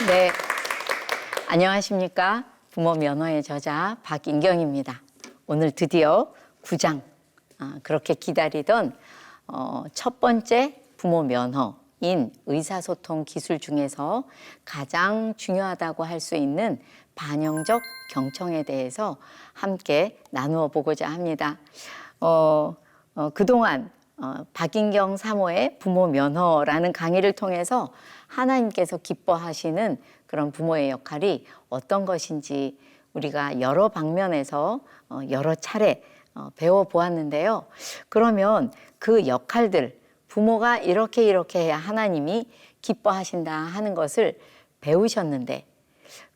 네, 안녕하십니까. 부모 면허의 저자 박인경입니다. 오늘 드디어 9장, 그렇게 기다리던 첫 번째 부모 면허인 의사소통 기술 중에서 가장 중요하다고 할 수 있는 반영적 경청에 대해서 함께 나누어 보고자 합니다. 그동안 박인경 사모의 부모 면허라는 강의를 통해서 하나님께서 기뻐하시는 그런 부모의 역할이 어떤 것인지 우리가 여러 방면에서 여러 차례 배워보았는데요. 그러면 그 역할들, 부모가 이렇게 해야 하나님이 기뻐하신다 하는 것을 배우셨는데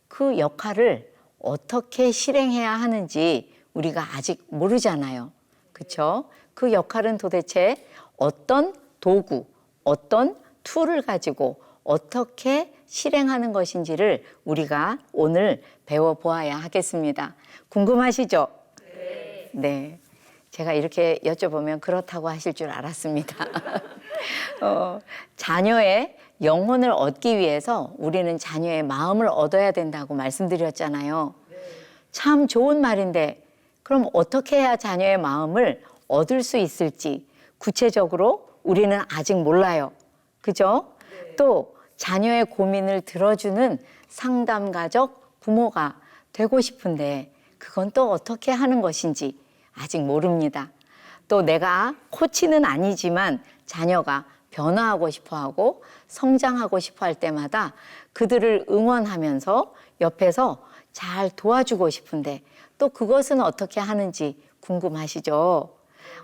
그 역할을 어떻게 실행해야 하는지 우리가 아직 모르잖아요. 그렇죠? 그 역할은 도대체 어떤 도구, 어떤 툴을 가지고 어떻게 실행하는 것인지를 우리가 오늘 배워보아야 하겠습니다. 궁금하시죠? 네. 제가 이렇게 여쭤보면 그렇다고 하실 줄 알았습니다. 자녀의 영혼을 얻기 위해서 우리는 자녀의 마음을 얻어야 된다고 말씀드렸잖아요. 참 좋은 말인데 그럼 어떻게 해야 자녀의 마음을 얻을 수 있을지 구체적으로 우리는 아직 몰라요. 그죠? 또 자녀의 고민을 들어주는 상담가적 부모가 되고 싶은데 그건 또 어떻게 하는 것인지 아직 모릅니다. 또 내가 코치는 아니지만 자녀가 변화하고 싶어하고 성장하고 싶어 할 때마다 그들을 응원하면서 옆에서 잘 도와주고 싶은데 또 그것은 어떻게 하는지 궁금하시죠?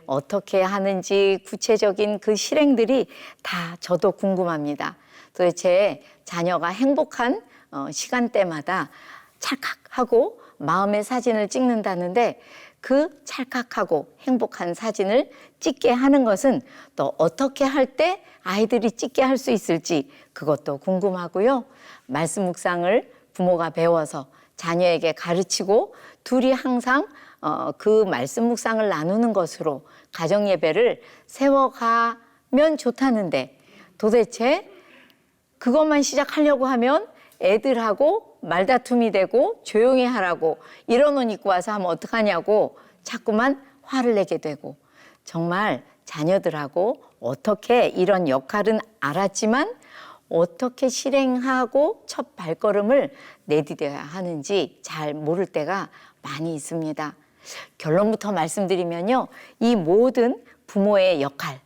어떻게 하는지 구체적인 그 실행들이 다 저도 궁금합니다. 도대체 자녀가 행복한 시간대마다 찰칵하고 마음의 사진을 찍는다는데 그 찰칵하고 행복한 사진을 찍게 하는 것은 또 어떻게 할 때 아이들이 찍게 할 수 있을지 그것도 궁금하고요. 말씀 묵상을 부모가 배워서 자녀에게 가르치고 둘이 항상 그 말씀 묵상을 나누는 것으로 가정 예배를 세워가면 좋다는데 도대체 그것만 시작하려고 하면 애들하고 말다툼이 되고 조용히 하라고 이런 옷 입고 와서 하면 어떡하냐고 자꾸만 화를 내게 되고 정말 자녀들하고 어떻게 이런 역할은 알았지만 어떻게 실행하고 첫 발걸음을 내디뎌야 하는지 잘 모를 때가 많이 있습니다. 결론부터 말씀드리면요. 이 모든 부모의 역할에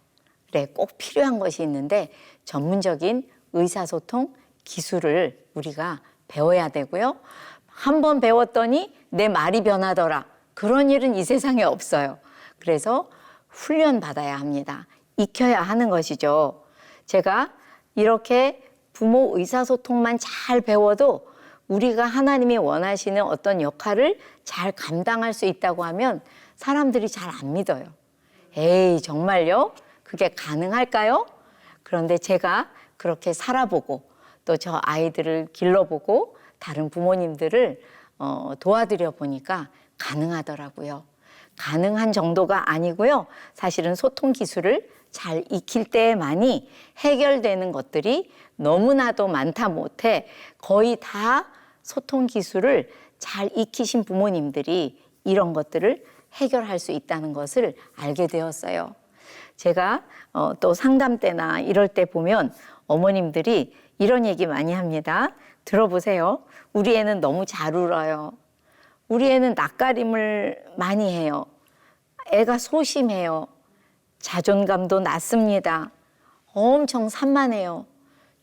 꼭 필요한 것이 있는데 전문적인 의사소통 기술을 우리가 배워야 되고요. 한번 배웠더니 내 말이 변하더라. 그런 일은 이 세상에 없어요. 그래서 훈련 받아야 합니다. 익혀야 하는 것이죠. 제가 이렇게 부모 의사소통만 잘 배워도 우리가 하나님이 원하시는 어떤 역할을 잘 감당할 수 있다고 하면 사람들이 잘 안 믿어요. 에이, 정말요? 그게 가능할까요? 그런데 제가 그렇게 살아보고 또 저 아이들을 길러보고 다른 부모님들을 도와드려 보니까 가능하더라고요. 가능한 정도가 아니고요. 사실은 소통 기술을 잘 익힐 때만이 해결되는 것들이 너무나도 많다 못해 거의 다 소통 기술을 잘 익히신 부모님들이 이런 것들을 해결할 수 있다는 것을 알게 되었어요. 제가 또 상담 때나 이럴 때 보면 어머님들이 이런 얘기 많이 합니다. 들어보세요. 우리 애는 너무 잘 울어요. 우리 애는 낯가림을 많이 해요. 애가 소심해요. 자존감도 낮습니다. 엄청 산만해요.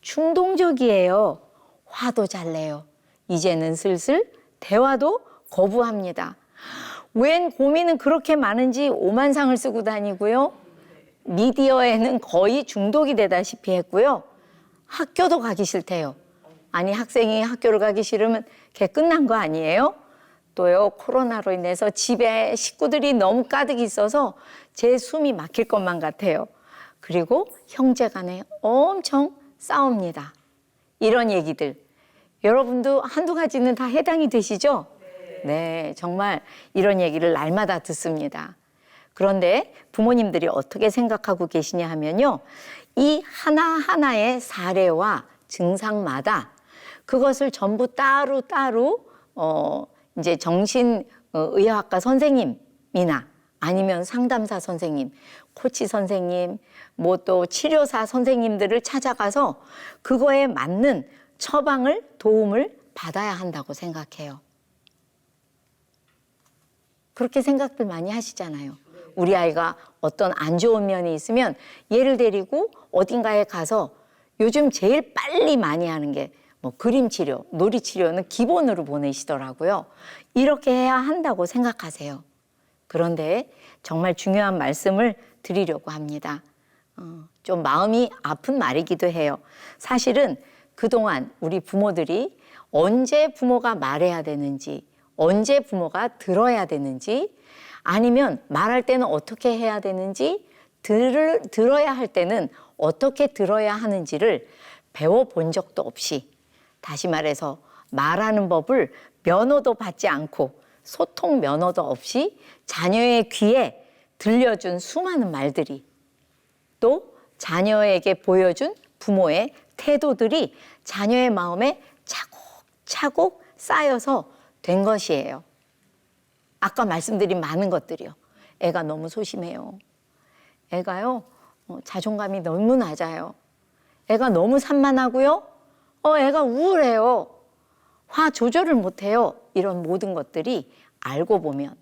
충동적이에요. 화도 잘 내요. 이제는 슬슬 대화도 거부합니다. 웬 고민은 그렇게 많은지 오만상을 쓰고 다니고요. 미디어에는 거의 중독이 되다시피 했고요. 학교도 가기 싫대요. 아니 학생이 학교를 가기 싫으면 걔 끝난 거 아니에요? 또요 코로나로 인해서 집에 식구들이 너무 가득 있어서 제 숨이 막힐 것만 같아요. 그리고 형제 간에 엄청 싸웁니다. 이런 얘기들 여러분도 한두 가지는 다 해당이 되시죠? 네, 정말 이런 얘기를 날마다 듣습니다. 그런데 부모님들이 어떻게 생각하고 계시냐 하면요. 이 하나하나의 사례와 증상마다 그것을 전부 따로 이제 정신의학과 선생님이나 아니면 상담사 선생님, 코치 선생님, 뭐 또 치료사 선생님들을 찾아가서 그거에 맞는 처방을, 도움을 받아야 한다고 생각해요. 그렇게 생각들 많이 하시잖아요. 우리 아이가 어떤 안 좋은 면이 있으면 얘를 데리고 어딘가에 가서 요즘 제일 빨리 많이 하는 게 뭐 그림 치료, 놀이 치료는 기본으로 보내시더라고요. 이렇게 해야 한다고 생각하세요. 그런데 정말 중요한 말씀을 드리려고 합니다. 좀 마음이 아픈 말이기도 해요. 사실은 그동안 우리 부모들이 언제 부모가 말해야 되는지, 언제 부모가 들어야 되는지, 아니면 말할 때는 어떻게 해야 되는지, 들어야 할 때는 어떻게 들어야 하는지를 배워본 적도 없이, 다시 말해서 말하는 법을 면허도 받지 않고 소통 면허도 없이 자녀의 귀에 들려준 수많은 말들이, 또 자녀에게 보여준 부모의 태도들이 자녀의 마음에 차곡차곡 쌓여서 된 것이에요. 아까 말씀드린 많은 것들이요. 애가 너무 소심해요. 애가요, 자존감이 너무 낮아요. 애가 너무 산만하고요. 애가 우울해요. 화 조절을 못해요. 이런 모든 것들이 알고 보면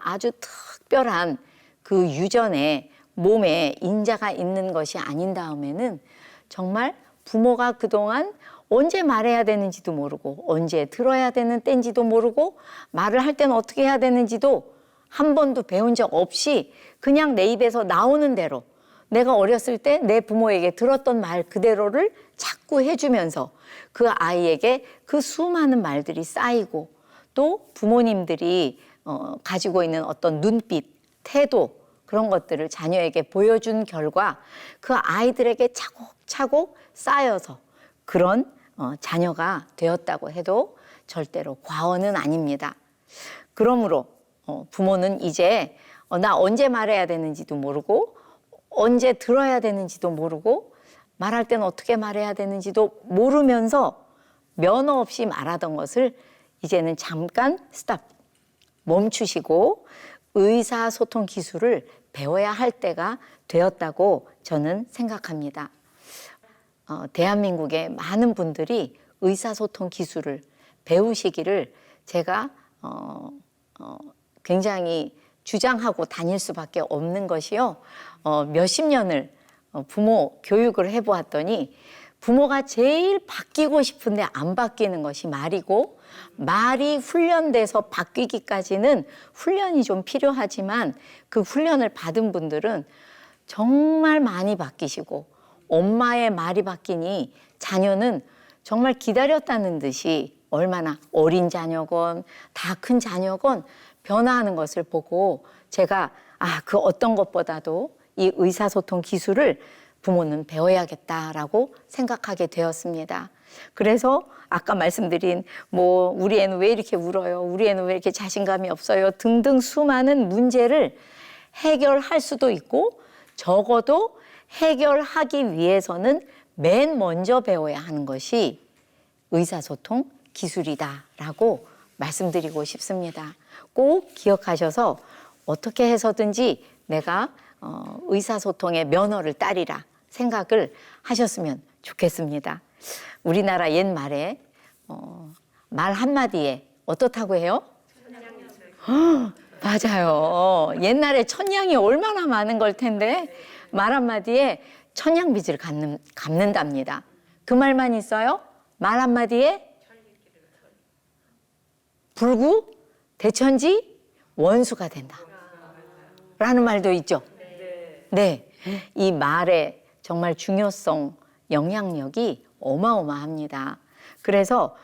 아주 특별한 그 유전의 몸에 인자가 있는 것이 아닌 다음에는 정말 부모가 그동안 언제 말해야 되는지도 모르고 언제 들어야 되는 때인지도 모르고 말을 할 때는 어떻게 해야 되는지도 한 번도 배운 적 없이 그냥 내 입에서 나오는 대로 내가 어렸을 때 내 부모에게 들었던 말 그대로를 자꾸 해주면서 그 아이에게 그 수많은 말들이 쌓이고 또 부모님들이 가지고 있는 어떤 눈빛, 태도 그런 것들을 자녀에게 보여준 결과 그 아이들에게 차곡차곡 쌓여서 그런 자녀가 되었다고 해도 절대로 과언은 아닙니다. 그러므로 부모는 이제 나 언제 말해야 되는지도 모르고 언제 들어야 되는지도 모르고 말할 때는 어떻게 말해야 되는지도 모르면서 면허 없이 말하던 것을 이제는 잠깐 스탑, 멈추시고 의사소통 기술을 배워야 할 때가 되었다고 저는 생각합니다. 대한민국의 많은 분들이 의사소통 기술을 배우시기를 제가 굉장히 주장하고 다닐 수밖에 없는 것이요. 몇십 년을 부모 교육을 해보았더니 부모가 제일 바뀌고 싶은데 안 바뀌는 것이 말이고 말이 훈련돼서 바뀌기까지는 훈련이 좀 필요하지만 그 훈련을 받은 분들은 정말 많이 바뀌시고 엄마의 말이 바뀌니 자녀는 정말 기다렸다는 듯이 얼마나 어린 자녀건 다 큰 자녀건 변화하는 것을 보고 제가 그 어떤 것보다도 이 의사소통 기술을 부모는 배워야겠다라고 생각하게 되었습니다. 그래서 아까 말씀드린 우리 애는 왜 이렇게 울어요? 우리 애는 왜 이렇게 자신감이 없어요? 등등 수많은 문제를 해결할 수도 있고 적어도 해결하기 위해서는 맨 먼저 배워야 하는 것이 의사소통 기술이다라고 말씀드리고 싶습니다. 꼭 기억하셔서 어떻게 해서든지 내가 의사소통의 면허를 따리라 생각을 하셨으면 좋겠습니다. 우리나라 옛말에 말 한마디에 어떻다고 해요? 맞아요. 옛날에 천냥이 얼마나 많은 걸 텐데 말 한마디에 천냥빚을 갚는답니다. 그 말만 있어요? 말 한마디에 불구 대천지 원수가 된다 라는 말도 있죠. 네, 이 말의 정말 중요성, 영향력이 어마어마합니다. 그래서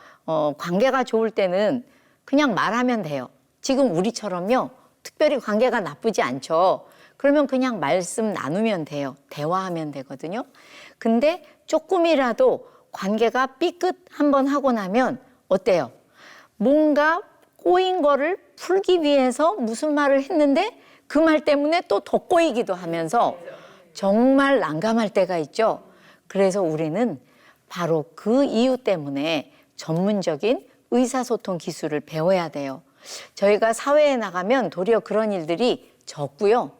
관계가 좋을 때는 그냥 말하면 돼요. 지금 우리처럼요, 특별히 관계가 나쁘지 않죠. 그러면 그냥 말씀 나누면 돼요. 대화하면 되거든요. 근데 조금이라도 관계가 삐끗 한번 하고 나면 어때요? 뭔가 꼬인 거를 풀기 위해서 무슨 말을 했는데 그 말 때문에 또 더 꼬이기도 하면서 정말 난감할 때가 있죠. 그래서 우리는 바로 그 이유 때문에 전문적인 의사소통 기술을 배워야 돼요. 저희가 사회에 나가면 도리어 그런 일들이 적고요.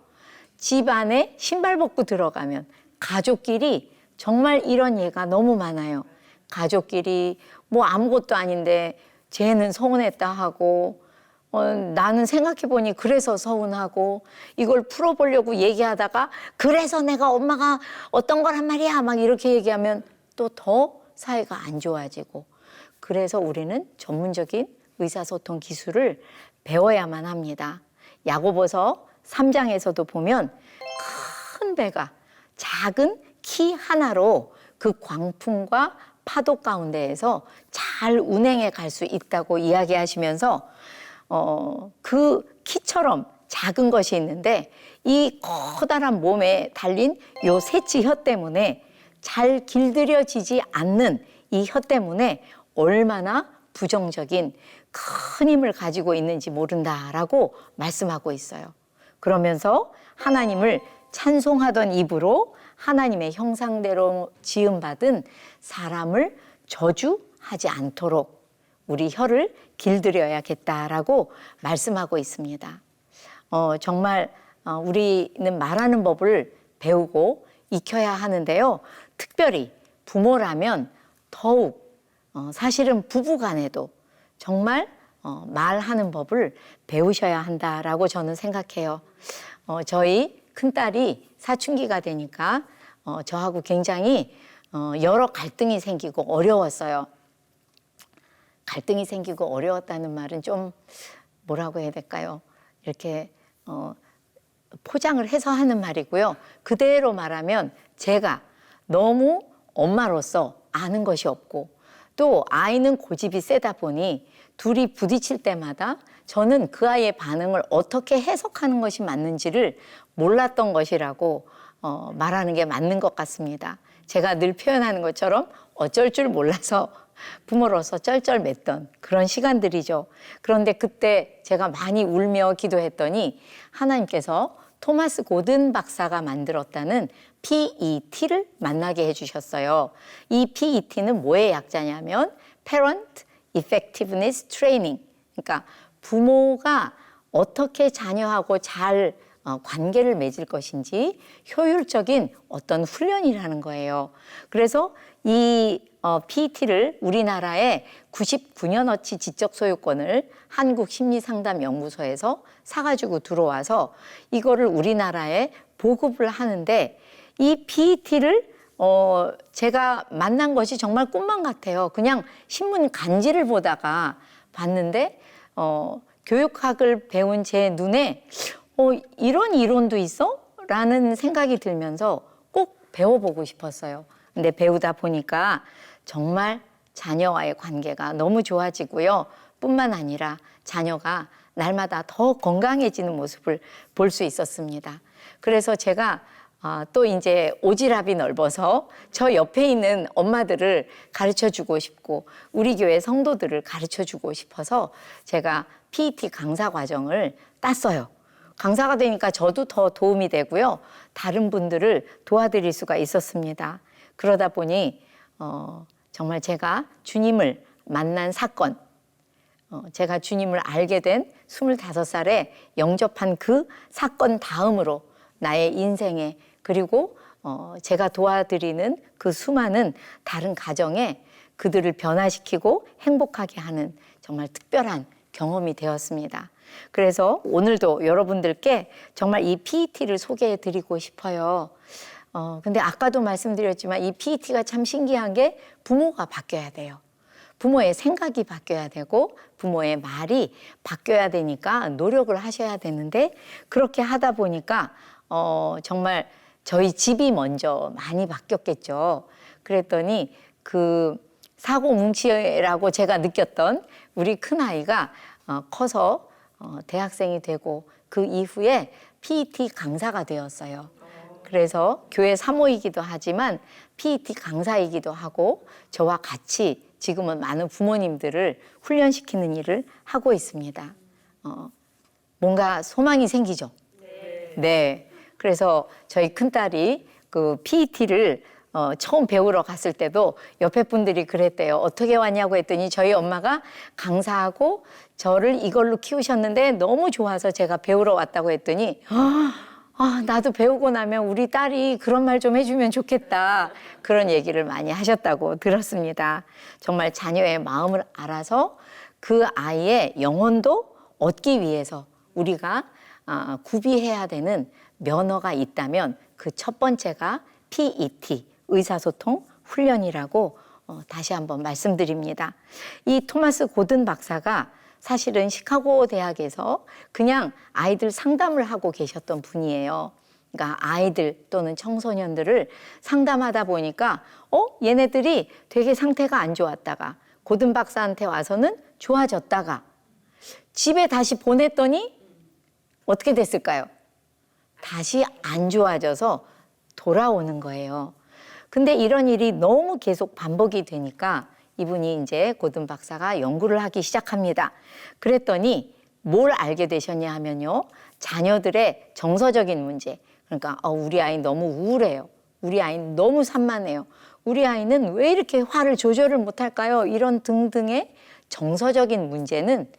집 안에 신발 벗고 들어가면 가족끼리 정말 이런 예가 너무 많아요. 가족끼리 뭐 아무것도 아닌데 쟤는 서운했다 하고 나는 생각해보니 그래서 서운하고 이걸 풀어보려고 얘기하다가 그래서 내가 엄마가 어떤 거란 말이야 막 이렇게 얘기하면 또 더 사이가 안 좋아지고 그래서 우리는 전문적인 의사소통 기술을 배워야만 합니다. 야고보서 3장에서도 보면 큰 배가 작은 키 하나로 그 광풍과 파도 가운데에서 잘 운행해 갈 수 있다고 이야기하시면서 그 키처럼 작은 것이 있는데 이 커다란 몸에 달린 요 새치 혀 때문에 잘 길들여지지 않는 이 혀 때문에 얼마나 부정적인 큰 힘을 가지고 있는지 모른다라고 말씀하고 있어요. 그러면서 하나님을 찬송하던 입으로 하나님의 형상대로 지음받은 사람을 저주하지 않도록 우리 혀를 길들여야겠다라고 말씀하고 있습니다. 정말 우리는 말하는 법을 배우고 익혀야 하는데요. 특별히 부모라면 더욱 사실은 부부간에도 정말 말하는 법을 배우셔야 한다라고 저는 생각해요. 저희 큰딸이 사춘기가 되니까 저하고 굉장히 여러 갈등이 생기고 어려웠어요. 갈등이 생기고 어려웠다는 말은 좀 뭐라고 해야 될까요? 이렇게 포장을 해서 하는 말이고요. 그대로 말하면 제가 너무 엄마로서 아는 것이 없고 또 아이는 고집이 세다 보니 둘이 부딪힐 때마다 저는 그 아이의 반응을 어떻게 해석하는 것이 맞는지를 몰랐던 것이라고 말하는 게 맞는 것 같습니다. 제가 늘 표현하는 것처럼 어쩔 줄 몰라서 부모로서 쩔쩔맸던 그런 시간들이죠. 그런데 그때 제가 많이 울며 기도했더니 하나님께서 토마스 고든 박사가 만들었다는 PET를 만나게 해주셨어요. 이 PET는 뭐의 약자냐면 Parent Effectiveness Training. 그러니까 부모가 어떻게 자녀하고 잘 관계를 맺을 것인지 효율적인 어떤 훈련이라는 거예요. 그래서 이 PET를 우리나라에 99년어치 지적 소유권을 한국심리상담연구소에서 사가지고 들어와서 이거를 우리나라에 보급을 하는데 이 PET를 제가 만난 것이 정말 꿈만 같아요. 그냥 신문 간지를 보다가 봤는데 교육학을 배운 제 눈에 이런 이론도 있어? 라는 생각이 들면서 꼭 배워보고 싶었어요. 근데 배우다 보니까 정말 자녀와의 관계가 너무 좋아지고요. 뿐만 아니라 자녀가 날마다 더 건강해지는 모습을 볼 수 있었습니다. 그래서 제가 또 이제 오지랖이 넓어서 저 옆에 있는 엄마들을 가르쳐 주고 싶고 우리 교회 성도들을 가르쳐 주고 싶어서 제가 PET 강사 과정을 땄어요. 강사가 되니까 저도 더 도움이 되고요. 다른 분들을 도와드릴 수가 있었습니다. 그러다 보니 정말 제가 주님을 만난 사건, 제가 주님을 알게 된 25살에 영접한 그 사건 다음으로 나의 인생에 그리고 제가 도와드리는 그 수많은 다른 가정에 그들을 변화시키고 행복하게 하는 정말 특별한 경험이 되었습니다. 그래서 오늘도 여러분들께 정말 이 PET를 소개해 드리고 싶어요. 근데 아까도 말씀드렸지만 이 PET가 참 신기한 게 부모가 바뀌어야 돼요. 부모의 생각이 바뀌어야 되고 부모의 말이 바뀌어야 되니까 노력을 하셔야 되는데 그렇게 하다 보니까 정말 저희 집이 먼저 많이 바뀌었겠죠. 그랬더니 그 사고뭉치라고 제가 느꼈던 우리 큰아이가 커서 대학생이 되고 그 이후에 PET 강사가 되었어요. 그래서 교회 사모이기도 하지만 PET 강사이기도 하고 저와 같이 지금은 많은 부모님들을 훈련시키는 일을 하고 있습니다. 뭔가 소망이 생기죠? 네. 그래서 저희 큰딸이 그 PET를 처음 배우러 갔을 때도 옆에 분들이 그랬대요. 어떻게 왔냐고 했더니 저희 엄마가 강사하고 저를 이걸로 키우셨는데 너무 좋아서 제가 배우러 왔다고 했더니 나도 배우고 나면 우리 딸이 그런 말 좀 해주면 좋겠다. 그런 얘기를 많이 하셨다고 들었습니다. 정말 자녀의 마음을 알아서 그 아이의 영혼도 얻기 위해서 우리가 구비해야 되는 면허가 있다면 그 첫 번째가 PET, 의사소통 훈련이라고 다시 한번 말씀드립니다. 이 토마스 고든 박사가 사실은 시카고 대학에서 그냥 아이들 상담을 하고 계셨던 분이에요. 그러니까 아이들 또는 청소년들을 상담하다 보니까 얘네들이 되게 상태가 안 좋았다가 고든 박사한테 와서는 좋아졌다가 집에 다시 보냈더니 어떻게 됐을까요? 다시 안 좋아져서 돌아오는 거예요. 근데 이런 일이 너무 계속 반복이 되니까 이분이 이제 고든 박사가 연구를 하기 시작합니다. 그랬더니 뭘 알게 되셨냐 하면요. 자녀들의 정서적인 문제. 그러니까 우리 아이 너무 우울해요. 우리 아이는 너무 산만해요. 우리 아이는 왜 이렇게 화를 조절을 못할까요? 이런 등등의 정서적인 문제는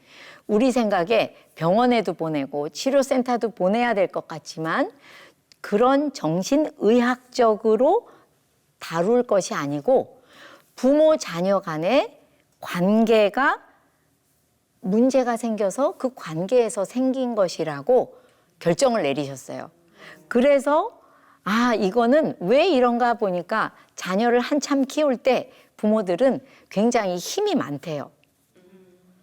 우리 생각에 병원에도 보내고 치료센터도 보내야 될 것 같지만 그런 정신의학적으로 다룰 것이 아니고 부모 자녀 간의 관계가 문제가 생겨서 그 관계에서 생긴 것이라고 결정을 내리셨어요. 그래서 이거는 왜 이런가 보니까 자녀를 한참 키울 때 부모들은 굉장히 힘이 많대요.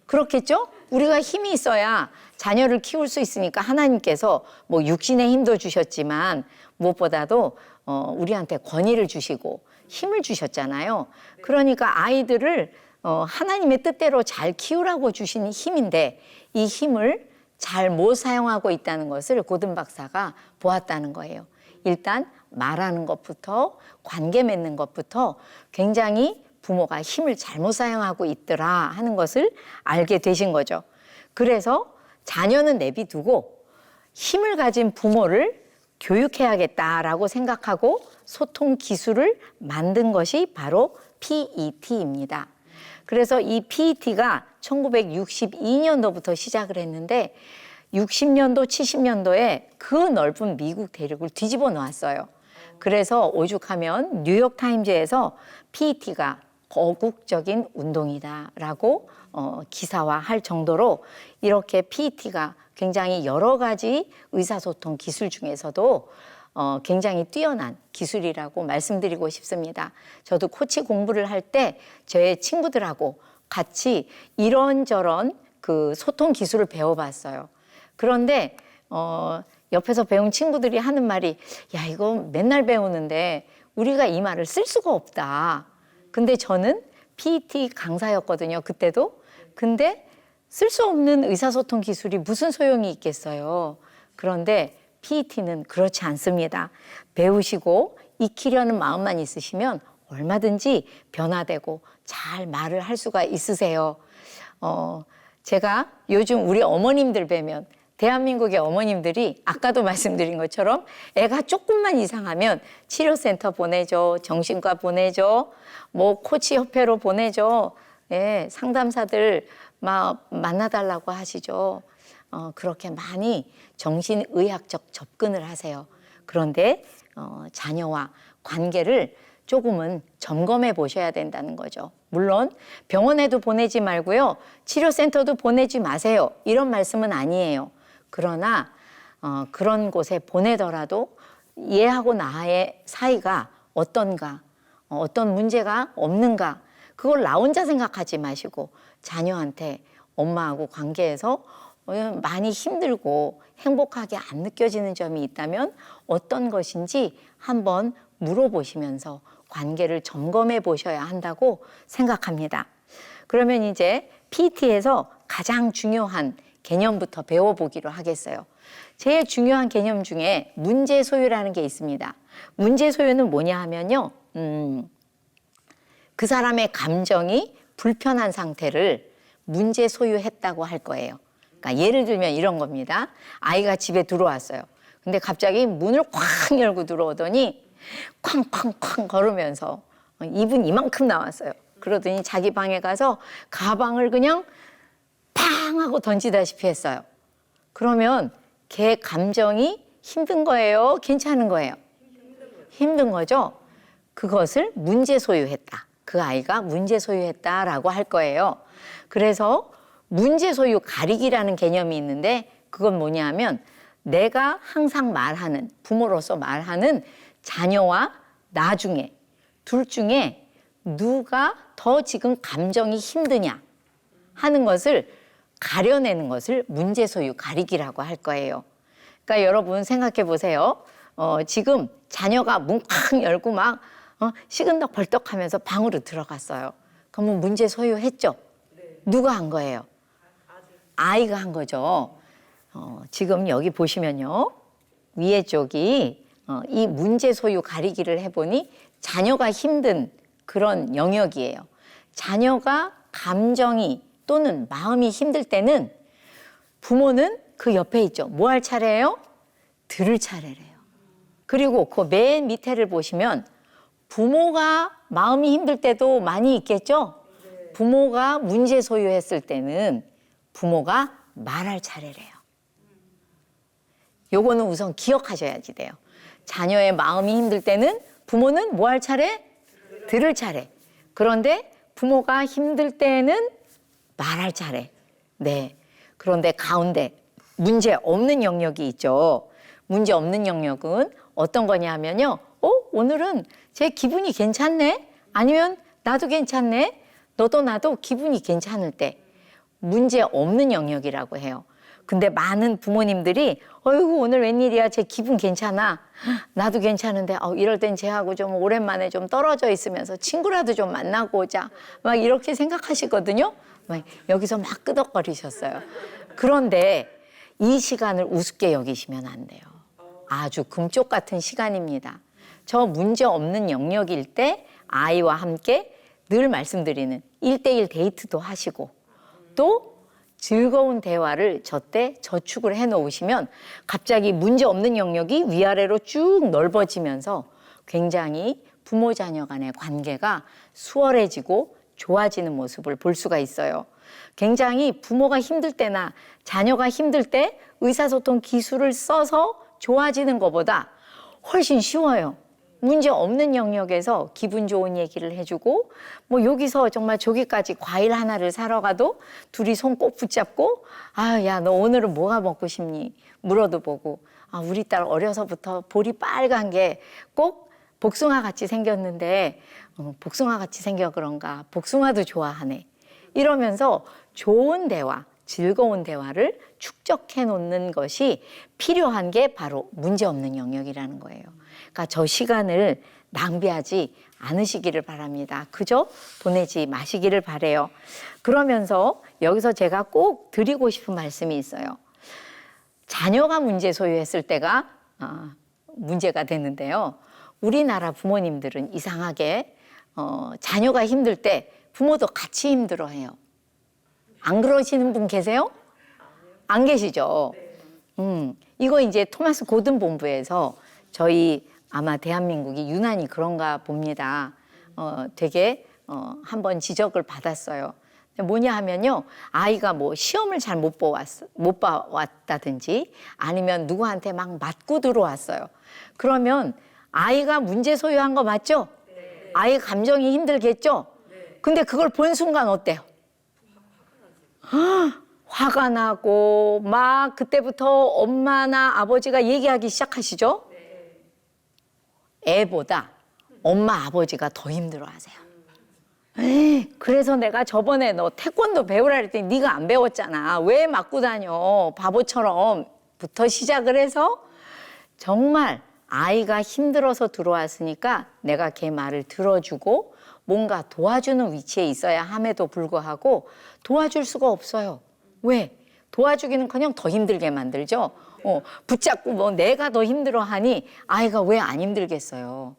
그렇겠죠? 우리가 힘이 있어야 자녀를 키울 수 있으니까 하나님께서 뭐 육신의 힘도 주셨지만 무엇보다도 우리한테 권위를 주시고 힘을 주셨잖아요. 그러니까 아이들을 하나님의 뜻대로 잘 키우라고 주신 힘인데 이 힘을 잘 못 사용하고 있다는 것을 고든 박사가 보았다는 거예요. 일단 말하는 것부터 관계 맺는 것부터 굉장히 부모가 힘을 잘못 사용하고 있더라 하는 것을 알게 되신 거죠. 그래서 자녀는 내비두고 힘을 가진 부모를 교육해야겠다라고 생각하고 소통 기술을 만든 것이 바로 PET입니다. 그래서 이 PET가 1962년도부터 시작을 했는데 60년도, 70년도에 그 넓은 미국 대륙을 뒤집어 놓았어요. 그래서 오죽하면 뉴욕타임즈에서 PET가 거국적인 운동이다라고 기사화할 정도로 이렇게 PET가 굉장히 여러 가지 의사소통 기술 중에서도 굉장히 뛰어난 기술이라고 말씀드리고 싶습니다. 저도 코치 공부를 할 때 제 친구들하고 같이 이런저런 그 소통 기술을 배워봤어요. 그런데 옆에서 배운 친구들이 하는 말이 야 이거 맨날 배우는데 우리가 이 말을 쓸 수가 없다. 근데 저는 PET 강사였거든요. 그때도. 근데 쓸 수 없는 의사소통 기술이 무슨 소용이 있겠어요. 그런데 PET는 그렇지 않습니다. 배우시고 익히려는 마음만 있으시면 얼마든지 변화되고 잘 말을 할 수가 있으세요. 제가 요즘 우리 어머님들 뵈면 대한민국의 어머님들이 아까도 말씀드린 것처럼 애가 조금만 이상하면 치료센터 보내줘, 정신과 보내줘, 뭐 코치 협회로 보내줘, 상담사들 막 만나달라고 하시죠. 그렇게 많이 정신의학적 접근을 하세요. 그런데 자녀와 관계를 조금은 점검해 보셔야 된다는 거죠. 물론 병원에도 보내지 말고요. 치료센터도 보내지 마세요. 이런 말씀은 아니에요. 그러나 그런 곳에 보내더라도 얘하고 나의 사이가 어떤가, 어떤 문제가 없는가, 그걸 나 혼자 생각하지 마시고 자녀한테 엄마하고 관계에서 많이 힘들고 행복하게 안 느껴지는 점이 있다면 어떤 것인지 한번 물어보시면서 관계를 점검해 보셔야 한다고 생각합니다. 그러면 이제 PET에서 가장 중요한 개념부터 배워보기로 하겠어요. 제일 중요한 개념 중에 문제 소유라는 게 있습니다. 문제 소유는 뭐냐 하면요. 그 사람의 감정이 불편한 상태를 문제 소유했다고 할 거예요. 그러니까 예를 들면 이런 겁니다. 아이가 집에 들어왔어요. 근데 갑자기 문을 쾅 열고 들어오더니 쾅쾅쾅 걸으면서 입은 이만큼 나왔어요. 그러더니 자기 방에 가서 가방을 그냥 팡 하고 던지다시피 했어요. 그러면 걔 감정이 힘든 거예요? 괜찮은 거예요? 힘든 거죠? 그것을 문제 소유했다. 그 아이가 문제 소유했다라고 할 거예요. 그래서 문제 소유 가리기라는 개념이 있는데 그건 뭐냐면 내가 항상 말하는, 부모로서 말하는 자녀와 나중에 둘 중에 누가 더 지금 감정이 힘드냐 하는 것을 가려내는 것을 문제 소유 가리기라고 할 거예요. 그러니까 여러분 생각해 보세요. 지금 자녀가 문 쾅 열고 막 식은덕 벌떡 하면서 방으로 들어갔어요. 그러면 문제 소유했죠? 누가 한 거예요? 아이가 한 거죠. 지금 여기 보시면요. 위에 쪽이 이 문제 소유 가리기를 해보니 자녀가 힘든 그런 영역이에요. 자녀가 감정이 또는 마음이 힘들 때는 부모는 그 옆에 있죠. 뭐 할 차례예요? 들을 차례래요. 그리고 그 맨 밑에를 보시면 부모가 마음이 힘들 때도 많이 있겠죠? 부모가 문제 소유했을 때는 부모가 말할 차례래요. 요거는 우선 기억하셔야지 돼요. 자녀의 마음이 힘들 때는 부모는 뭐 할 차례? 들을 차례. 그런데 부모가 힘들 때는 말할 차례. 네. 그런데 가운데 문제 없는 영역이 있죠. 문제 없는 영역은 어떤 거냐 하면요. 오늘은 제 기분이 괜찮네? 아니면 나도 괜찮네? 너도 나도 기분이 괜찮을 때 문제 없는 영역이라고 해요. 근데 많은 부모님들이 어이구 오늘 웬일이야 제 기분 괜찮아 나도 괜찮은데 이럴 땐 쟤하고 좀 오랜만에 좀 떨어져 있으면서 친구라도 좀 만나고 오자 막 이렇게 생각하시거든요. 막 여기서 막 끄덕거리셨어요. 그런데 이 시간을 우습게 여기시면 안 돼요. 아주 금쪽 같은 시간입니다. 저 문제 없는 영역일 때 아이와 함께 늘 말씀드리는 1대1 데이트도 하시고 또 즐거운 대화를 저때 저축을 해놓으시면 갑자기 문제 없는 영역이 위아래로 쭉 넓어지면서 굉장히 부모 자녀 간의 관계가 수월해지고 좋아지는 모습을 볼 수가 있어요. 굉장히 부모가 힘들 때나 자녀가 힘들 때 의사소통 기술을 써서 좋아지는 것보다 훨씬 쉬워요. 문제 없는 영역에서 기분 좋은 얘기를 해주고 뭐 여기서 정말 저기까지 과일 하나를 사러 가도 둘이 손 꼭 붙잡고 야 너 오늘은 뭐가 먹고 싶니? 물어도 보고 우리 딸 어려서부터 볼이 빨간 게 꼭 복숭아 같이 생겼는데 복숭아 같이 생겨 그런가 복숭아도 좋아하네. 이러면서 좋은 대화, 즐거운 대화를 축적해 놓는 것이 필요한 게 바로 문제 없는 영역이라는 거예요. 그러니까 저 시간을 낭비하지 않으시기를 바랍니다. 그저 보내지 마시기를 바래요. 그러면서 여기서 제가 꼭 드리고 싶은 말씀이 있어요. 자녀가 문제 소유했을 때가 문제가 되는데요. 우리나라 부모님들은 이상하게 자녀가 힘들 때 부모도 같이 힘들어해요. 안 그러시는 분 계세요? 안 계시죠? 이거 이제 토마스 고든 본부에서 저희 아마 대한민국이 유난히 그런가 봅니다. 되게 한번 지적을 받았어요. 뭐냐 하면요. 아이가 뭐 시험을 잘 못 봐왔다든지 아니면 누구한테 막 맞고 들어왔어요. 그러면 아이가 문제 소유한 거 맞죠? 아이 감정이 힘들겠죠? 근데 그걸 본 순간 어때요? 화가 나고 막 그때부터 엄마나 아버지가 얘기하기 시작하시죠? 애보다 엄마 아버지가 더 힘들어하세요. 그래서 내가 저번에 너 태권도 배우라 그랬더니 네가 안 배웠잖아. 왜 맞고 다녀? 바보처럼부터 시작을 해서 정말 아이가 힘들어서 들어왔으니까 내가 걔 말을 들어주고 뭔가 도와주는 위치에 있어야 함에도 불구하고 도와줄 수가 없어요. 왜? 도와주기는커녕 더 힘들게 만들죠. 붙잡고 뭐 내가 더 힘들어하니 아이가 왜 안 힘들겠어요.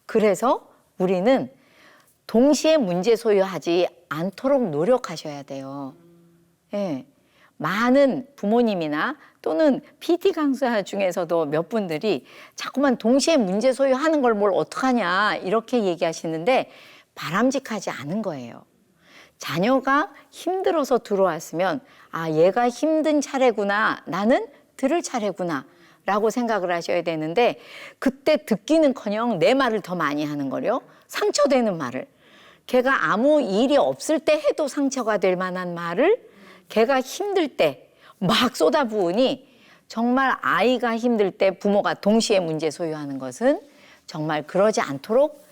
그래서 우리는 동시에 문제 소유하지 않도록 노력하셔야 돼요. 예. 많은 부모님이나 또는 PT 강사 중에서도 몇 분들이 자꾸만 동시에 문제 소유하는 걸 뭘 어떡하냐 이렇게 얘기하시는데 바람직하지 않은 거예요. 자녀가 힘들어서 들어왔으면 아, 얘가 힘든 차례구나. 나는 들을 차례구나. 라고 생각을 하셔야 되는데 그때 듣기는커녕 내 말을 더 많이 하는 거요. 상처되는 말을. 걔가 아무 일이 없을 때 해도 상처가 될 만한 말을 걔가 힘들 때 막 쏟아부으니 정말 아이가 힘들 때 부모가 동시에 문제 소유하는 것은 정말 그러지 않도록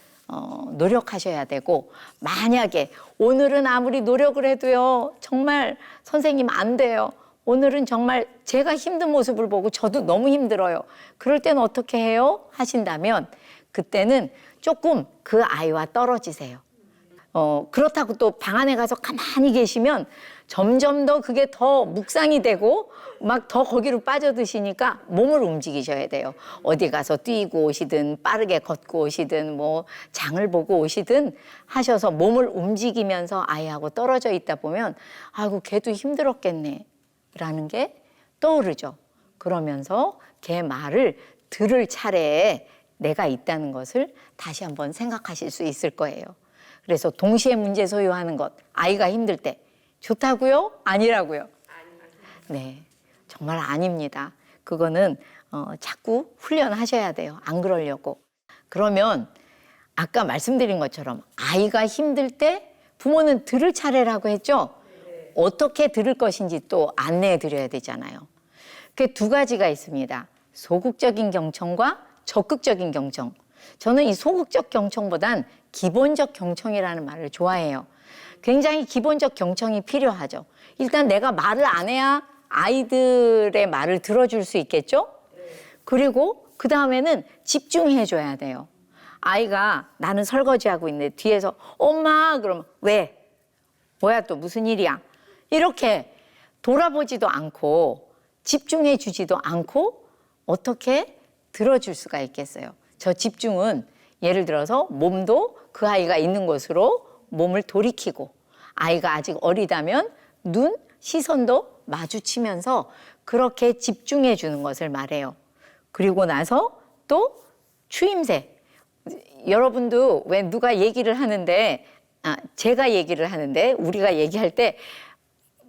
노력하셔야 되고 만약에 오늘은 아무리 노력을 해도요 정말 선생님 안 돼요. 오늘은 정말 제가 힘든 모습을 보고 저도 너무 힘들어요. 그럴 때는 어떻게 해요? 하신다면 그때는 조금 그 아이와 떨어지세요. 그렇다고 또 방 안에 가서 가만히 계시면 점점 더 그게 더 묵상이 되고 막 더 거기로 빠져드시니까 몸을 움직이셔야 돼요. 어디 가서 뛰고 오시든 빠르게 걷고 오시든 뭐 장을 보고 오시든 하셔서 몸을 움직이면서 아이하고 떨어져 있다 보면 아이고 걔도 힘들었겠네 라는 게 떠오르죠. 그러면서 걔 말을 들을 차례에 내가 있다는 것을 다시 한번 생각하실 수 있을 거예요. 그래서 동시에 문제 소유하는 것, 아이가 힘들 때 좋다고요? 아니라고요? 네, 정말 아닙니다. 그거는 자꾸 훈련하셔야 돼요. 안 그러려고. 그러면 아까 말씀드린 것처럼 아이가 힘들 때 부모는 들을 차례라고 했죠? 어떻게 들을 것인지 또 안내해 드려야 되잖아요. 그게 두 가지가 있습니다. 소극적인 경청과 적극적인 경청. 저는 이 소극적 경청보단 기본적 경청이라는 말을 좋아해요. 굉장히 기본적 경청이 필요하죠. 일단 내가 말을 안 해야 아이들의 말을 들어줄 수 있겠죠? 그리고 그 다음에는 집중해 줘야 돼요. 아이가 나는 설거지하고 있는데 뒤에서 엄마 그러면 왜? 뭐야 또 무슨 일이야? 이렇게 돌아보지도 않고 집중해 주지도 않고 어떻게 들어줄 수가 있겠어요? 저 집중은 예를 들어서 몸도 그 아이가 있는 곳으로 몸을 돌이키고 아이가 아직 어리다면 눈, 시선도 마주치면서 그렇게 집중해 주는 것을 말해요. 그리고 나서 또 추임새. 여러분도 왜 누가 얘기를 하는데 제가 얘기를 하는데 우리가 얘기할 때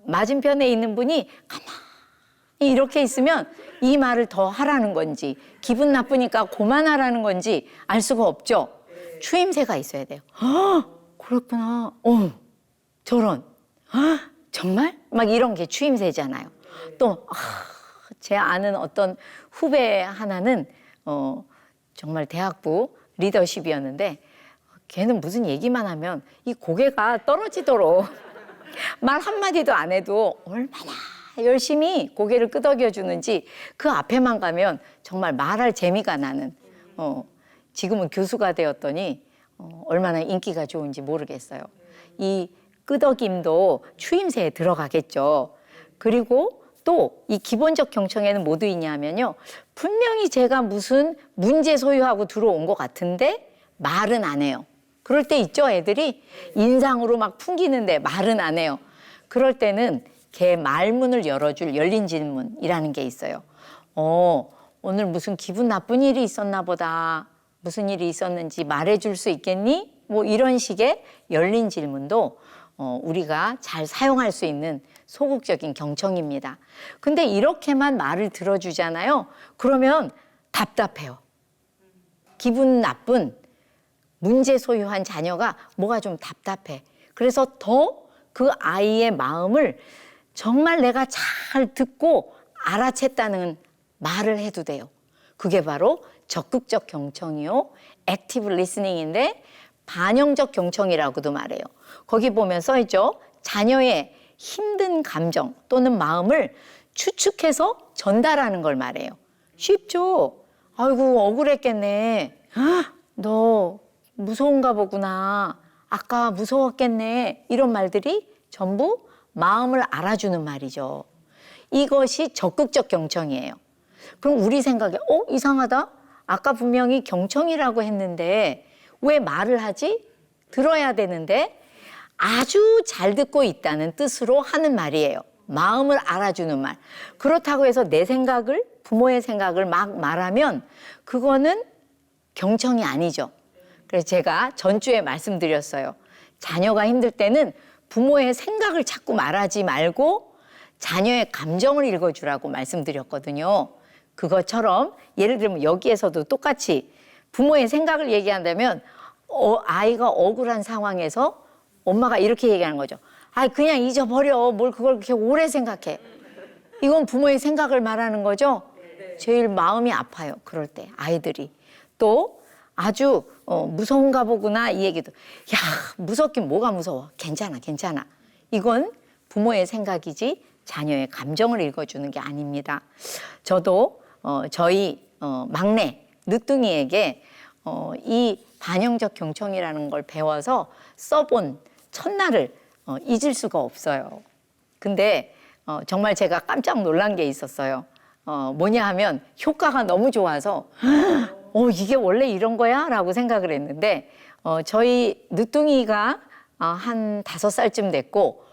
맞은편에 있는 분이 가만히 이렇게 있으면 이 말을 더 하라는 건지 기분 나쁘니까 그만하라는 건지 알 수가 없죠. 추임새가 있어야 돼요. 그렇구나. 저런. 정말? 막 이런 게 추임새잖아요. 또 제 아는 어떤 후배 하나는 정말 대학부 리더십이었는데 걔는 무슨 얘기만 하면 이 고개가 떨어지도록 말 한마디도 안 해도 얼마나 열심히 고개를 끄덕여 주는지 그 앞에만 가면 정말 말할 재미가 나는 지금은 교수가 되었더니 얼마나 인기가 좋은지 모르겠어요. 이 끄덕임도 추임새에 들어가겠죠. 그리고 또 이 기본적 경청에는 뭐 있냐면요. 분명히 제가 무슨 문제 소유하고 들어온 것 같은데 말은 안 해요. 그럴 때 있죠, 애들이? 인상으로 막 풍기는데 말은 안 해요. 그럴 때는 걔 말문을 열어줄 열린 질문이라는 게 있어요. 오늘 무슨 기분 나쁜 일이 있었나 보다. 무슨 일이 있었는지 말해줄 수 있겠니? 뭐 이런 식의 열린 질문도 우리가 잘 사용할 수 있는 소극적인 경청입니다. 근데 이렇게만 말을 들어주잖아요. 그러면 답답해요. 기분 나쁜 문제 소유한 자녀가 뭐가 좀 답답해. 그래서 더 그 아이의 마음을 정말 내가 잘 듣고 알아챘다는 말을 해도 돼요. 그게 바로 적극적 경청이요. 액티브 리스닝인데 반영적 경청이라고도 말해요. 거기 보면 써있죠. 자녀의 힘든 감정 또는 마음을 추측해서 전달하는 걸 말해요. 쉽죠? 아이고 억울했겠네. 너 무서운가 보구나. 아까 무서웠겠네. 이런 말들이 전부 마음을 알아주는 말이죠. 이것이 적극적 경청이에요. 그럼 우리 생각에 이상하다. 아까 분명히 경청이라고 했는데 왜 말을 하지? 들어야 되는데 아주 잘 듣고 있다는 뜻으로 하는 말이에요. 마음을 알아주는 말. 그렇다고 해서 내 생각을, 부모의 생각을 막 말하면 그거는 경청이 아니죠. 그래서 제가 전주에 말씀드렸어요. 자녀가 힘들 때는 부모의 생각을 자꾸 말하지 말고 자녀의 감정을 읽어주라고 말씀드렸거든요. 그것처럼 예를 들면 여기에서도 똑같이 부모의 생각을 얘기한다면 아이가 억울한 상황에서 엄마가 이렇게 얘기하는 거죠. 아, 그냥 잊어버려. 뭘 그걸 그렇게 오래 생각해. 이건 부모의 생각을 말하는 거죠. 제일 마음이 아파요. 그럴 때 아이들이. 또 아주 무서운가 보구나 이 얘기도. 야, 무섭긴 뭐가 무서워. 괜찮아, 괜찮아. 이건 부모의 생각이지 자녀의 감정을 읽어주는 게 아닙니다. 저도 저희 막내 늦둥이에게 이 반영적 경청이라는 걸 배워서 써본 첫날을 잊을 수가 없어요. 근데 정말 제가 깜짝 놀란 게 있었어요. 뭐냐 하면 효과가 너무 좋아서 이게 원래 이런 거야? 라고 생각을 했는데 저희 늦둥이가 한 5살쯤 됐고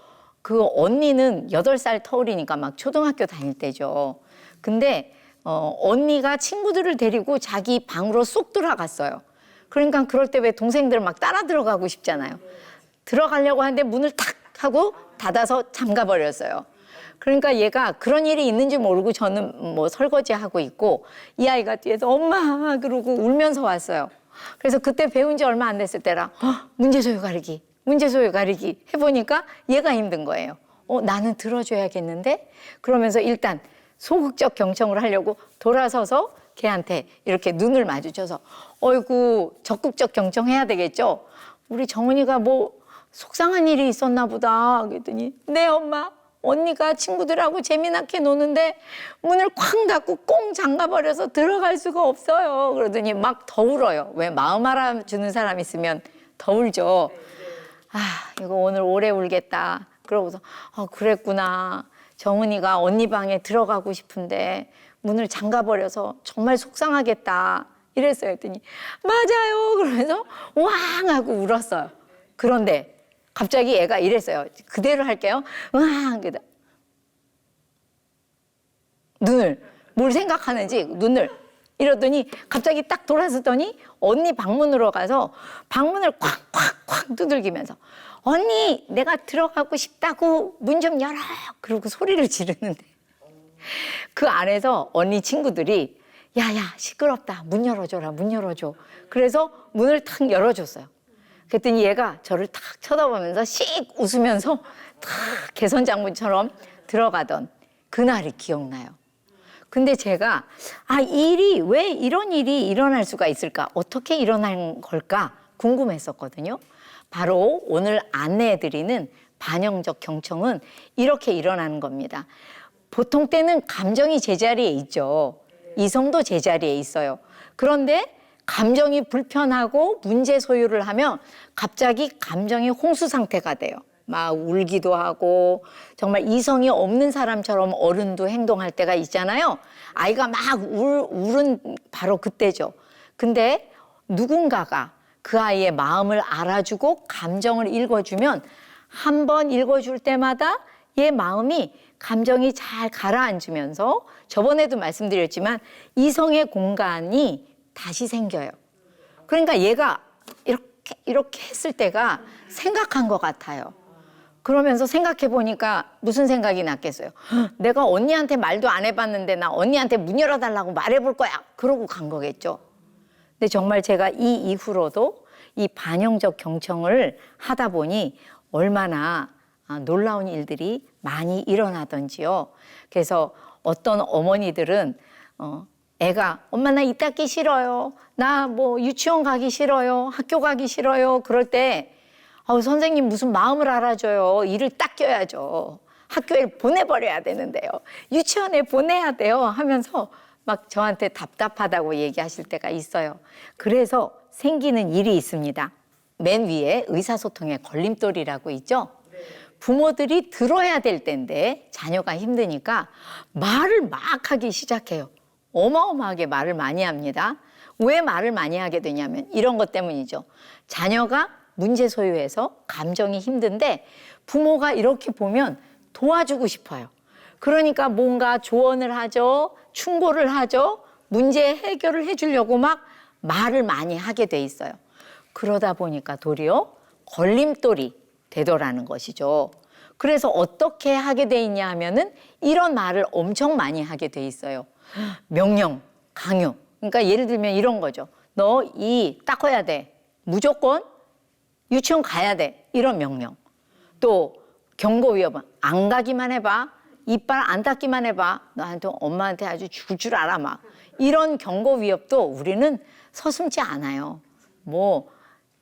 그 언니는 8살 터울이니까 막 초등학교 다닐 때죠. 근데 언니가 친구들을 데리고 자기 방으로 쏙 들어갔어요. 그러니까 그럴 때 왜 동생들 막 따라 들어가고 싶잖아요. 들어가려고 하는데 문을 탁 하고 닫아서 잠가버렸어요. 그러니까 얘가 그런 일이 있는지 모르고 저는 뭐 설거지하고 있고 이 아이가 뒤에서 엄마 그러고 울면서 왔어요. 그래서 그때 배운 지 얼마 안 됐을 때라 문제소유 가리기, 문제소유 가리기 해보니까 얘가 힘든 거예요. 나는 들어줘야겠는데? 그러면서 일단 소극적 경청을 하려고 돌아서서 걔한테 이렇게 눈을 마주쳐서 어이구 적극적 경청해야 되겠죠? 우리 정은이가 뭐 속상한 일이 있었나 보다 그랬더니 네 엄마 언니가 친구들하고 재미나게 노는데 문을 쾅 닫고 꽁 잠가버려서 들어갈 수가 없어요. 그러더니 막 더 울어요. 왜 마음 알아주는 사람 있으면 더 울죠. 아 이거 오늘 오래 울겠다. 그러고서 그랬구나. 정은이가 언니 방에 들어가고 싶은데 문을 잠가버려서 정말 속상하겠다. 이랬어요. 했더니 맞아요. 그러면서 왕 하고 울었어요. 그런데 갑자기 얘가 이랬어요. 그대로 할게요. 왕 눈을 뭘 생각하는지 눈을 이러더니 갑자기 딱 돌아섰더니 언니 방문으로 가서 방문을 콱콱콱 두들기면서 언니 내가 들어가고 싶다고 문 좀 열어 그러고 소리를 지르는데 그 안에서 언니 친구들이 야야 시끄럽다 문 열어줘라 문 열어줘 그래서 문을 탁 열어줬어요. 그랬더니 얘가 저를 탁 쳐다보면서 씩 웃으면서 탁 개선장군처럼 들어가던 그날이 기억나요. 근데 제가 왜 이런 일이 일어날 수가 있을까? 어떻게 일어난 걸까? 궁금했었거든요. 바로 오늘 안내해드리는 반영적 경청은 이렇게 일어나는 겁니다. 보통 때는 감정이 제자리에 있죠. 이성도 제자리에 있어요. 그런데 감정이 불편하고 문제 소유를 하면 갑자기 감정이 홍수 상태가 돼요. 막 울기도 하고 정말 이성이 없는 사람처럼 어른도 행동할 때가 있잖아요. 아이가 막 울은 바로 그때죠. 근데 누군가가 그 아이의 마음을 알아주고 감정을 읽어주면 한 번 읽어줄 때마다 얘 마음이 감정이 잘 가라앉으면서 저번에도 말씀드렸지만 이성의 공간이 다시 생겨요. 그러니까 얘가 이렇게 했을 때가 생각한 것 같아요. 그러면서 생각해 보니까 무슨 생각이 났겠어요. 내가 언니한테 말도 안 해봤는데 나 언니한테 문 열어달라고 말해볼 거야. 그러고 간 거겠죠. 근데 정말 제가 이 이후로도 이 반영적 경청을 하다 보니 얼마나 놀라운 일들이 많이 일어나던지요. 그래서 어떤 어머니들은 애가 엄마 나 이따 기 싫어요. 나 뭐 유치원 가기 싫어요. 학교 가기 싫어요. 그럴 때 선생님 무슨 마음을 알아줘요. 일을 딱 껴야죠. 학교에 보내버려야 되는데요. 유치원에 보내야 돼요. 하면서 막 저한테 답답하다고 얘기하실 때가 있어요. 그래서 생기는 일이 있습니다. 맨 위에 의사소통의 걸림돌이라고 있죠. 부모들이 들어야 될 때인데 자녀가 힘드니까 말을 막 하기 시작해요. 어마어마하게 말을 많이 합니다. 왜 말을 많이 하게 되냐면 이런 것 때문이죠. 자녀가 문제 소유해서 감정이 힘든데 부모가 이렇게 보면 도와주고 싶어요. 그러니까 뭔가 조언을 하죠. 충고를 하죠. 문제 해결을 해주려고 막 말을 많이 하게 돼 있어요. 그러다 보니까 도리어 걸림돌이 되더라는 것이죠. 그래서 어떻게 하게 돼 있냐 하면은 이런 말을 엄청 많이 하게 돼 있어요. 명령, 강요. 그러니까 예를 들면 이런 거죠. 너 이 닦아야 돼. 무조건 유치원 가야 돼. 이런 명령. 또 경고 위협은 안 가기만 해봐. 이빨 안 닦기만 해봐. 너한테 엄마한테 아주 죽을 줄 알아 막. 이런 경고 위협도 우리는 서슴지 않아요. 뭐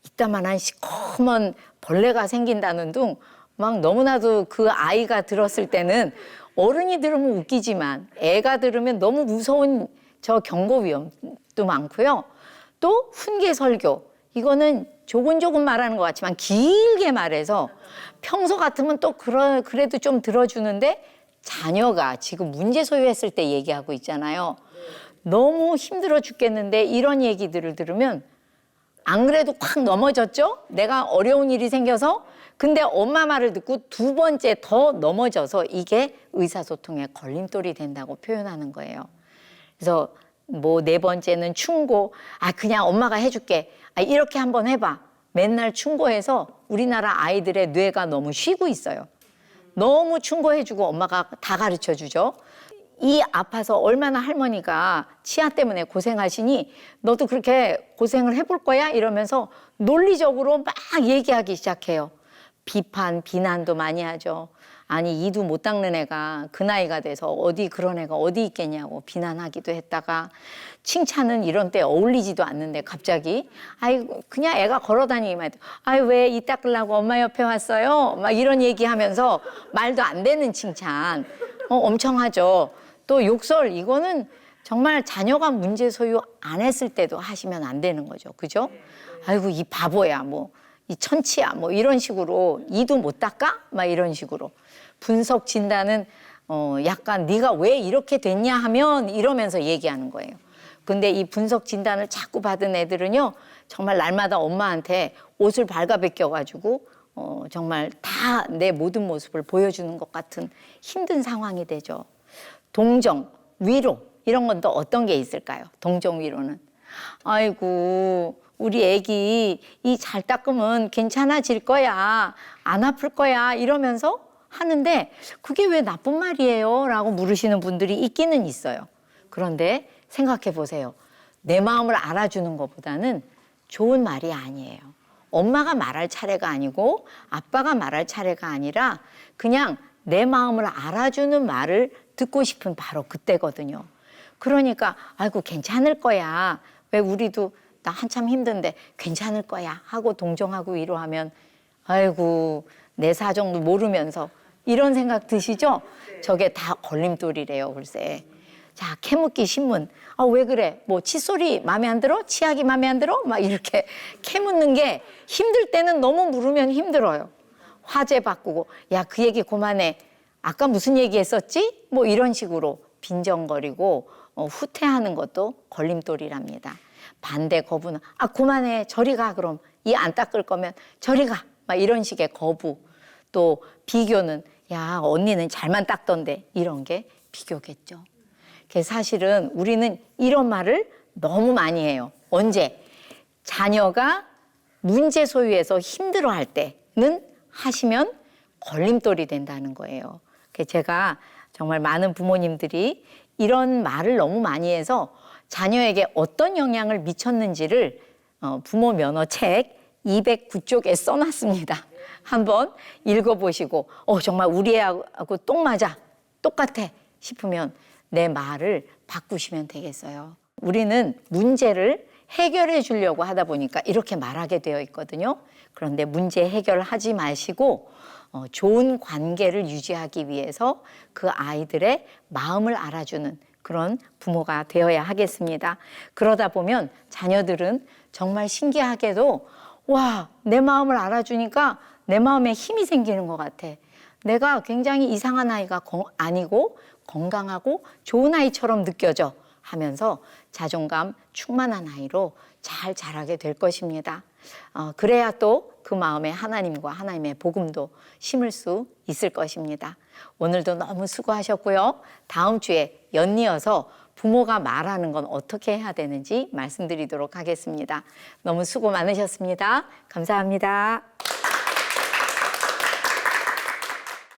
이따만한 시커먼 벌레가 생긴다는 둥 막 너무나도 그 아이가 들었을 때는 어른이 들으면 웃기지만 애가 들으면 너무 무서운 저 경고 위험도 많고요. 또 훈계 설교. 이거는 조곤조곤 말하는 것 같지만 길게 말해서 평소 같으면 또 그래도 좀 들어주는데 자녀가 지금 문제 소유했을 때 얘기하고 있잖아요. 너무 힘들어 죽겠는데 이런 얘기들을 들으면 안 그래도 확 넘어졌죠? 내가 어려운 일이 생겨서 근데 엄마 말을 듣고 두 번째 더 넘어져서 이게 의사소통의 걸림돌이 된다고 표현하는 거예요. 그래서 뭐 네 번째는 충고. 그냥 엄마가 해줄게. 이렇게 한번 해봐. 맨날 충고해서 우리나라 아이들의 뇌가 너무 쉬고 있어요. 너무 충고해주고 엄마가 다 가르쳐주죠. 이 아파서 얼마나 할머니가 치아 때문에 고생하시니 너도 그렇게 고생을 해볼 거야? 이러면서 논리적으로 막 얘기하기 시작해요. 비판, 비난도 많이 하죠. 아니 이도 못 닦는 애가 그 나이가 돼서 어디 그런 애가 어디 있겠냐고 비난하기도 했다가 칭찬은 이런 때 어울리지도 않는데 갑자기 그냥 애가 걸어다니기만 해도 왜 이 닦으려고 엄마 옆에 왔어요? 막 이런 얘기하면서 말도 안 되는 칭찬 엄청 하죠. 또 욕설 이거는 정말 자녀가 문제 소유 안 했을 때도 하시면 안 되는 거죠. 그죠? 아이고 이 바보야 뭐 이 천치야 뭐 이런 식으로 이도 못 닦아? 막 이런 식으로 분석 진단은 약간 네가 왜 이렇게 됐냐 하면 이러면서 얘기하는 거예요. 근데 이 분석 진단을 자꾸 받은 애들은요 정말 날마다 엄마한테 옷을 발가벗겨가지고 정말 다 내 모든 모습을 보여주는 것 같은 힘든 상황이 되죠. 동정, 위로 이런 건 또 어떤 게 있을까요? 동정 위로는 아이고 우리 애기 이 잘 닦으면 괜찮아질 거야 안 아플 거야 이러면서 하는데 그게 왜 나쁜 말이에요? 라고 물으시는 분들이 있기는 있어요. 그런데 생각해 보세요. 내 마음을 알아주는 것보다는 좋은 말이 아니에요. 엄마가 말할 차례가 아니고 아빠가 말할 차례가 아니라 그냥 내 마음을 알아주는 말을 듣고 싶은 바로 그때거든요. 그러니까 아이고 괜찮을 거야. 왜 우리도 나 한참 힘든데 괜찮을 거야 하고 동정하고 위로하면 아이고 내 사정도 모르면서 이런 생각 드시죠? 저게 다 걸림돌이래요 글쎄. 자 캐묻기 신문. 왜 그래? 뭐 칫솔이 마음에 안 들어? 치약이 마음에 안 들어? 막 이렇게 캐묻는 게 힘들 때는 너무 물으면 힘들어요. 화제 바꾸고 야 그 얘기 그만해. 아까 무슨 얘기했었지? 뭐 이런 식으로 빈정거리고 후퇴하는 것도 걸림돌이랍니다. 반대 거부는 그만해 저리 가 그럼 이 안 닦을 거면 저리 가 막 이런 식의 거부. 또 비교는 야 언니는 잘만 닦던데 이런 게 비교겠죠. 사실은 우리는 이런 말을 너무 많이 해요. 언제? 자녀가 문제 소유해서 힘들어할 때는 하시면 걸림돌이 된다는 거예요. 제가 정말 많은 부모님들이 이런 말을 너무 많이 해서 자녀에게 어떤 영향을 미쳤는지를 부모 면허 책 209쪽에 써놨습니다. 한번 읽어보시고 정말 우리 애하고 똥 맞아, 똑같아 싶으면 내 말을 바꾸시면 되겠어요. 우리는 문제를 해결해 주려고 하다 보니까 이렇게 말하게 되어 있거든요. 그런데 문제 해결하지 마시고 좋은 관계를 유지하기 위해서 그 아이들의 마음을 알아주는 그런 부모가 되어야 하겠습니다. 그러다 보면 자녀들은 정말 신기하게도 와, 내 마음을 알아주니까 내 마음에 힘이 생기는 것 같아. 내가 굉장히 이상한 아이가 아니고 건강하고 좋은 아이처럼 느껴져 하면서 자존감 충만한 아이로 잘 자라게 될 것입니다. 그래야 또 그 마음에 하나님과 하나님의 복음도 심을 수 있을 것입니다. 오늘도 너무 수고하셨고요. 다음 주에 연이어서 부모가 말하는 건 어떻게 해야 되는지 말씀드리도록 하겠습니다. 너무 수고 많으셨습니다. 감사합니다.